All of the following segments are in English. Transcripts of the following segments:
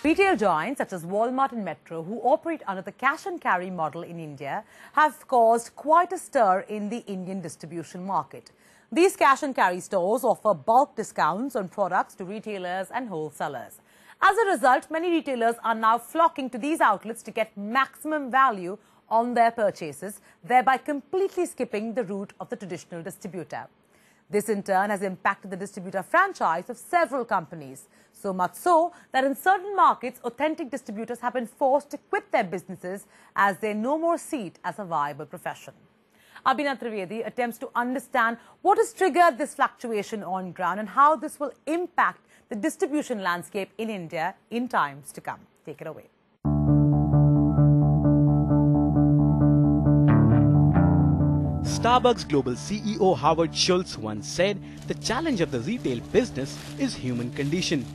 Retail giants such as Walmart and Metro, who operate under the cash and carry model in India, have caused quite a stir in the Indian distribution market. These cash and carry stores offer bulk discounts on products to retailers and wholesalers. As a result, many retailers are now flocking to these outlets to get maximum value on their purchases, thereby completely skipping the route of the traditional distributor. This in turn has impacted the distributor franchise of several companies, so much so that in certain markets, authentic distributors have been forced to quit their businesses as they no more see it as a viable profession. Abhinav Trivedi attempts to understand what has triggered this fluctuation on ground and how this will impact the distribution landscape in India in times to come. Take it away. Starbucks global CEO Howard Schultz once said, "The challenge of the retail business is human condition."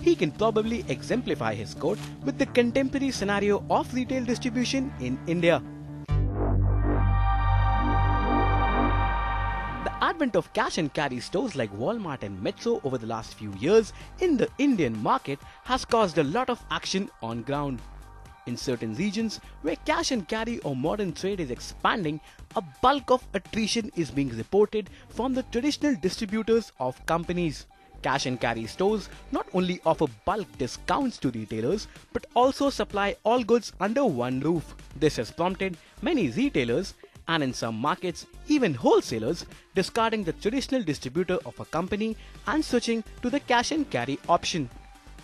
He can probably exemplify his quote with the contemporary scenario of retail distribution in India. The advent of cash and carry stores like Walmart and Metro over the last few years in the Indian market has caused a lot of action on ground. In certain regions where cash and carry or modern trade is expanding, a bulk of attrition is being reported from the traditional distributors of companies. Cash and carry stores not only offer bulk discounts to retailers but also supply all goods under one roof. This has prompted many retailers and in some markets even wholesalers discarding the traditional distributor of a company and switching to the cash and carry option.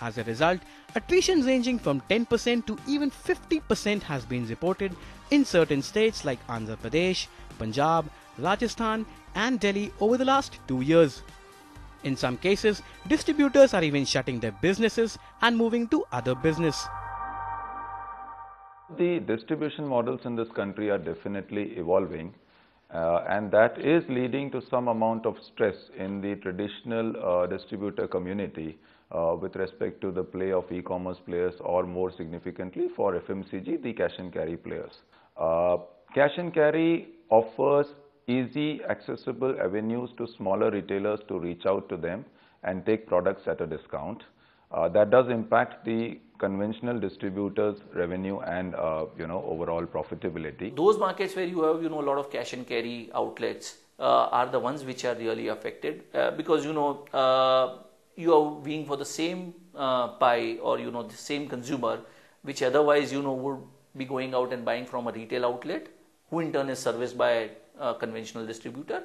As a result, attrition ranging from 10% to even 50% has been reported in certain states like Andhra Pradesh, Punjab, Rajasthan and Delhi over the last 2 years. In some cases, distributors are even shutting their businesses and moving to other business. The distribution models in this country are definitely evolving and that is leading to some amount of stress in the traditional distributor community with respect to the play of e-commerce players or more significantly for FMCG, the cash and carry players. Cash and carry offers easy accessible avenues to smaller retailers to reach out to them and take products at a discount. That does impact the conventional distributors' revenue and overall profitability. Those markets where you have a lot of cash and carry outlets are the ones which are really affected because you are being for the same pie or the same consumer which otherwise would be going out and buying from a retail outlet who in turn is serviced by a conventional distributor.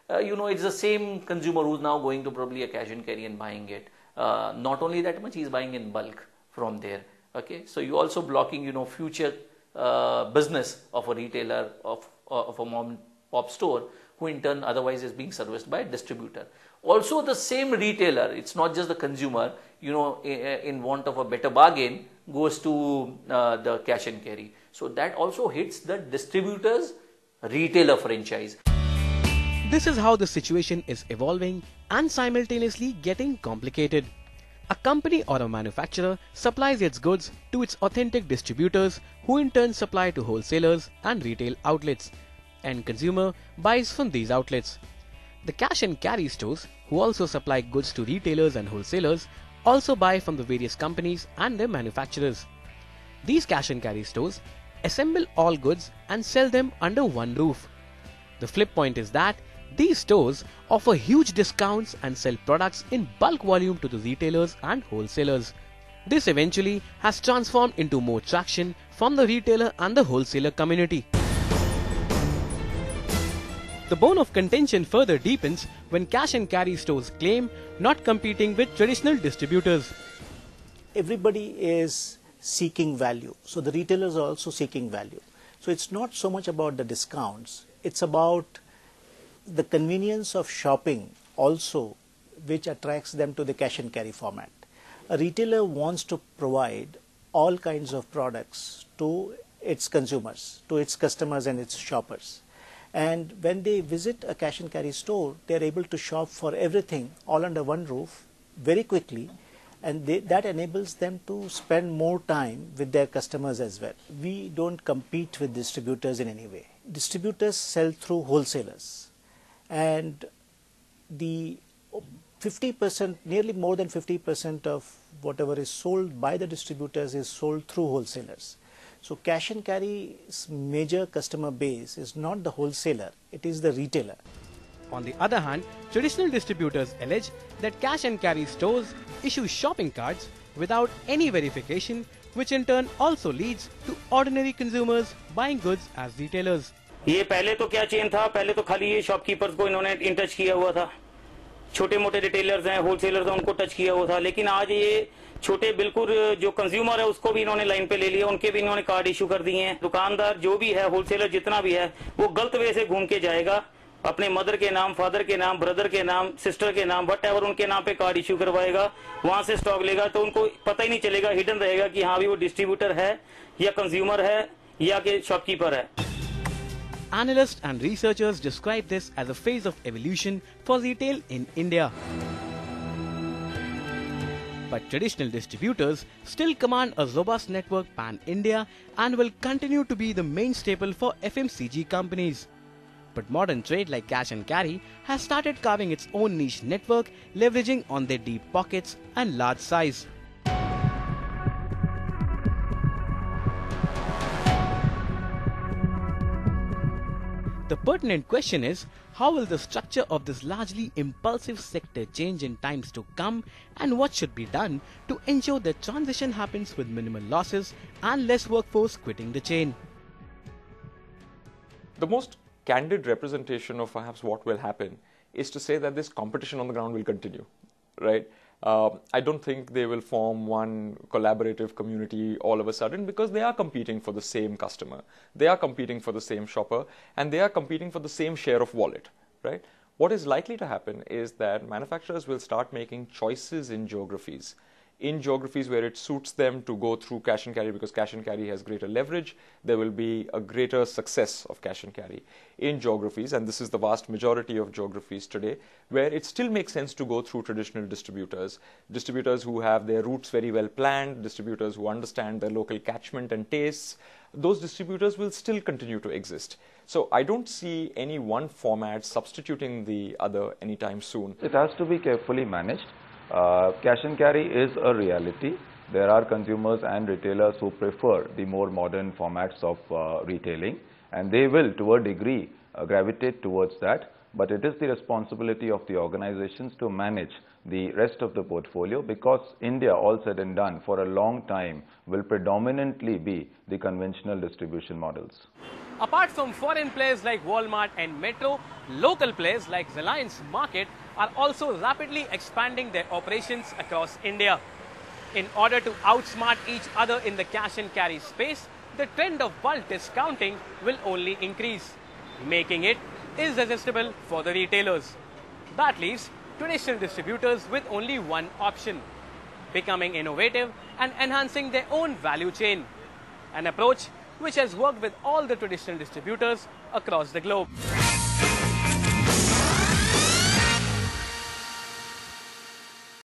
It's the same consumer who's now going to probably a cash and carry and buying it. Not only that much, he's buying in bulk from there. Okay, so you also blocking future business of a retailer of a mom and pop store who in turn otherwise is being serviced by a distributor. Also the same retailer, it's not just the consumer, in want of a better bargain goes to the cash and carry. So that also hits the distributor's retailer franchise. This is how the situation is evolving and simultaneously getting complicated. A company or a manufacturer supplies its goods to its authentic distributors who in turn supply to wholesalers and retail outlets, and consumer buys from these outlets. The cash and carry stores, who also supply goods to retailers and wholesalers, also buy from the various companies and their manufacturers. These cash and carry stores assemble all goods and sell them under one roof. The flip point is that these stores offer huge discounts and sell products in bulk volume to the retailers and wholesalers. This eventually has transformed into more traction from the retailer and the wholesaler community. The bone of contention further deepens when cash and carry stores claim not competing with traditional distributors. Everybody is seeking value, so the retailers are also seeking value. So it's not so much about the discounts, it's about the convenience of shopping also, which attracts them to the cash and carry format. A retailer wants to provide all kinds of products to its consumers, to its customers and its shoppers. And when they visit a cash and carry store, they are able to shop for everything all under one roof very quickly, and that enables them to spend more time with their customers as well. We don't compete with distributors in any way. Distributors sell through wholesalers, and the 50%, nearly more than 50% of whatever is sold by the distributors is sold through wholesalers. So cash and carry's major customer base is not the wholesaler, it is the retailer. On the other hand, traditional distributors allege that cash and carry stores issue shopping carts without any verification, which in turn also leads to ordinary consumers buying goods as retailers. ये पहले तो क्या chain था, पहले तो खाली ये shopkeepers को इन्होंने इन टच किया हुआ था, छोटे मोटे रिटेलर्स हैं, होलसेलर्स हैं, उनको टच किया हुआ था, लेकिन आज ये छोटे बिल्कुल जो कंज्यूमर है उसको भी इन्होंने लाइन पे ले लिया, उनके भी इन्होंने कार्ड इशू कर दिए हैं। दुकानदार जो भी है, होलसेलर जितना भी है, वो गलत वे से घूम के जाएगा, अपने मदर के नाम, फादर के नाम, ब्रदर के नाम, सिस्टर के नाम, व्हाटएवर उनके नाम पे कार्ड इशू करवाएगा, वहां से स्टॉक लेगा, तो उनको पता ही नहीं चलेगा, हिडन रहेगा कि हाँ भी वो डिस्ट्रीब्यूटर है या कंज्यूमर है या कि शॉपकीपर है। Analysts and researchers describe this as a phase of evolution for retail in India. But traditional distributors still command a robust network pan-India and will continue to be the main staple for FMCG companies. But modern trade like cash and carry has started carving its own niche network, leveraging on their deep pockets and large size. The pertinent question is, how will the structure of this largely impulsive sector change in times to come, and what should be done to ensure that transition happens with minimal losses and less workforce quitting the chain? The most candid representation of perhaps what will happen is to say that this competition on the ground will continue, right? I don't think they will form one collaborative community all of a sudden, because they are competing for the same customer, they are competing for the same shopper, and they are competing for the same share of wallet, right? What is likely to happen is that manufacturers will start making choices in geographies where it suits them to go through cash and carry, because cash and carry has greater leverage. There will be a greater success of cash and carry in geographies, and this is the vast majority of geographies today, where it still makes sense to go through traditional distributors who have their routes very well planned, distributors who understand their local catchment and tastes. Those distributors will still continue to exist. So I don't see any one format substituting the other anytime soon. It has to be carefully managed. Cash and carry is a reality. There are consumers and retailers who prefer the more modern formats of retailing, and they will, to a degree, gravitate towards that. But it is the responsibility of the organizations to manage the rest of the portfolio, because India, all said and done, for a long time will predominantly be the conventional distribution models. Apart from foreign players like Walmart and Metro, local players like Reliance Market are also rapidly expanding their operations across India. In order to outsmart each other in the cash and carry space, the trend of bulk discounting will only increase, making it irresistible for the retailers. That leaves traditional distributors with only one option: becoming innovative and enhancing their own value chain, an approach which has worked with all the traditional distributors across the globe.